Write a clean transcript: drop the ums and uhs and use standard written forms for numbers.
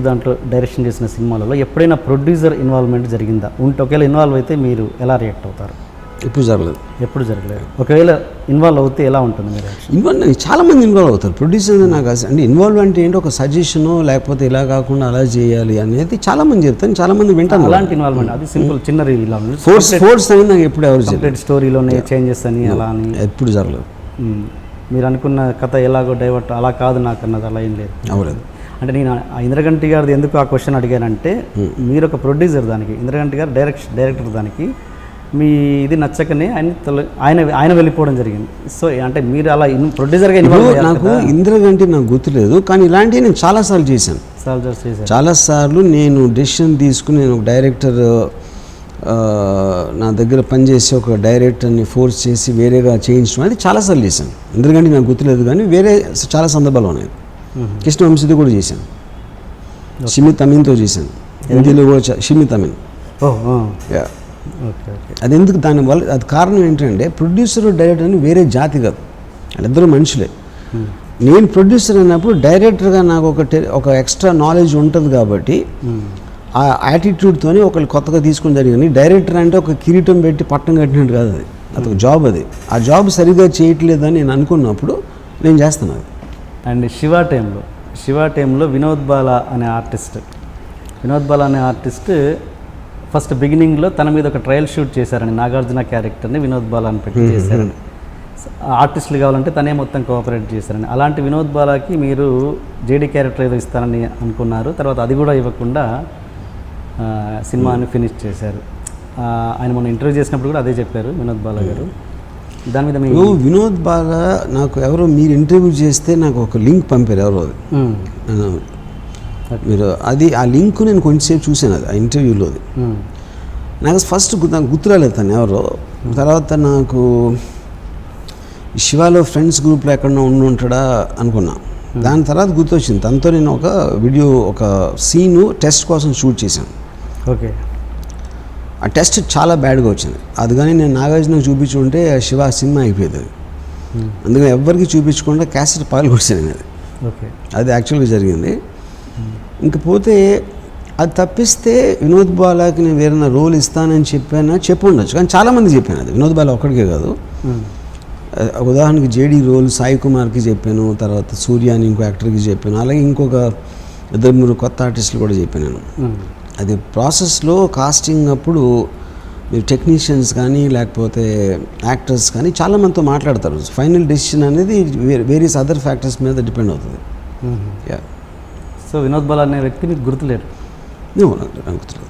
దాంట్లో డైరెక్షన్ చేసిన సినిమాలలో ఎప్పుడైనా ప్రొడ్యూసర్ ఇన్వాల్వ్మెంట్ జరిగిందా? ఉంటే ఒకవేళ ఇన్వాల్వ్ అయితే మీరు ఎలా రియాక్ట్ అవుతారు? ఎప్పుడు జరగలేదు. ఎప్పుడు జరగలేదు. ఒకవేళ ఇన్వాల్వ్ అవుతే ఎలా ఉంటుంది మీరు? ఇన్వాల్వ్ చాలామంది ఇన్వాల్వ్ అవుతారు. ప్రొడ్యూసర్ నాకు అంటే ఇన్వాల్వ్ అంటే ఏంటో ఒక సజెషను, లేకపోతే ఇలా కాకుండా అలా చేయాలి అనేది చాలామంది చెప్తాను, చాలామంది వింటాను. అలాంటి ఇన్వాల్వ్మెంట్ అది సింపుల్ చిన్న రివ్యూ ఫోర్స్ అనేది నాకు ఎప్పుడు ఎవరు కంప్లీట్ స్టోరీలోనే చేంజెస్ అని అలా అని ఎప్పుడు జరగలేదు. మీరు అనుకున్న కథ ఎలాగో డైవర్ట్ అలా కాదు నాకు అన్నది అలా ఏం లేదు. అవ్వలేదు. అంటే నేను ఇంద్రగంటి గారిది ఎందుకు ఆ క్వశ్చన్ అడిగానంటే, మీరు ఒక ప్రొడ్యూసర్, దానికి ఇంద్రగంటి గారు డైరెక్టర్, దానికి మీ ఇది నచ్చకనే ఆయన వెళ్ళిపోవడం జరిగింది. సో అంటే మీరు అలా ప్రొడ్యూసర్గా నాకు ఇంద్రగంటి నాకు గుర్తులేదు, కానీ ఇలాంటివి నేను చాలాసార్లు చేశాను. చాలాసార్లు నేను డెసిషన్ తీసుకుని నేను ఒక డైరెక్టర్ నా దగ్గర పనిచేసి ఒక డైరెక్టర్ని ఫోర్స్ చేసి వేరేగా చేయించడం అది చాలాసార్లు చేశాను. ఇంద్రగంటి నాకు గుర్తులేదు, కానీ వేరే చాలా సందర్భాలు ఉన్నాయి. కృష్ణ వంశీతో కూడా చేశాను, షిమిత్ అమీన్తో చేశాను, హిందీలో కూడా షిమిత్ అమీన్. అది ఎందుకు దానివల్ల అది కారణం ఏంటంటే ప్రొడ్యూసర్ డైరెక్టర్ అని వేరే జాతి కాదు, వాళ్ళిద్దరూ మనుషులే. నేను ప్రొడ్యూసర్ అయినప్పుడు డైరెక్టర్గా నాకు ఒక ఎక్స్ట్రా నాలెడ్జ్ ఉంటుంది కాబట్టి ఆ యాటిట్యూడ్తోనే ఒకళ్ళు కొత్తగా తీసుకుని జరిగింది. డైరెక్టర్ అంటే ఒక కిరీటం పెట్టి పట్టం కట్టినట్టు కాదు, అదొక జాబ్. ఆ జాబ్ సరిగ్గా చేయట్లేదని నేను అనుకున్నప్పుడు నేను చేస్తున్నాను. అండ్ శివ టైంలో వినోద్ బాలా అనే ఆర్టిస్ట్ ఫస్ట్ బిగినింగ్లో తన మీద ఒక ట్రయల్ షూట్ చేశారని, నాగార్జున క్యారెక్టర్ని వినోద్ బాలా అని పెట్టి చేశారని. ఆర్టిస్టులు కావాలంటే తనే మొత్తం కోఆపరేట్ చేశారని. అలాంటి వినోద్ బాలాకి మీరు జేడీ క్యారెక్టర్ ఏదో ఇస్తారని అనుకున్నారు, తర్వాత అది కూడా ఇవ్వకుండా సినిమాని ఫినిష్ చేశారు. ఆయన మొన్న ఇంటర్వ్యూ చేసినప్పుడు కూడా అదే చెప్పారు వినోద్ బాలా గారు. దాని మీద వినోద్ బాగా నాకు ఎవరో మీరు ఇంటర్వ్యూ చేస్తే నాకు ఒక లింక్ పంపారు ఎవరో, అది మీరు అది ఆ లింక్ నేను కొంచెంసేపు చూశాను, అది ఆ ఇంటర్వ్యూలోది. నాకు ఫస్ట్ నాకు గుర్తురాలేదు తను ఎవరో. తర్వాత నాకు శివాలో ఫ్రెండ్స్ గ్రూప్లో ఎక్కడన్నా ఉంటాడా అనుకున్నా. దాని తర్వాత గుర్తొచ్చింది, తనతో నేను ఒక వీడియో ఒక సీను టెస్ట్ కోసం షూట్ చేశాను. ఓకే, ఆ టెస్ట్ చాలా బ్యాడ్గా వచ్చింది. అది కానీ నేను నాగార్జునకు చూపించుకుంటే శివ సినిమా అయిపోయేది. అందుకని ఎవ్వరికి చూపించకుండా క్యాసెట్ పాలు కొట్టాను. అది యాక్చువల్గా జరిగింది. ఇంకపోతే అది తప్పిస్తే వినోద్ బాలాకి నేను వేరే రోల్ ఇస్తానని చెప్పి ఉండొచ్చు, కానీ చాలామంది చెప్పాను. అది వినోద్ బాలా ఒక్కడికే కాదు. ఉదాహరణకి జేడీ రోల్ సాయి కుమార్కి చెప్పాను, తర్వాత సూర్య అని ఇంకో యాక్టర్కి చెప్పాను, అలాగే ఇంకొక 2-3 కొత్త ఆర్టిస్టులు కూడా చెప్పాను నేను. అది ప్రాసెస్లో కాస్టింగ్ అప్పుడు మీరు టెక్నీషియన్స్ కానీ లేకపోతే యాక్టర్స్ కానీ చాలామందితో మాట్లాడతారు. ఫైనల్ డెసిషన్ అనేది వేరియస్ అదర్ ఫ్యాక్టర్స్ మీద డిపెండ్ అవుతుంది. సో వినోద్ బాలా అనే వ్యక్తి మీకు గుర్తులేరు? నాకు గుర్తులేదు.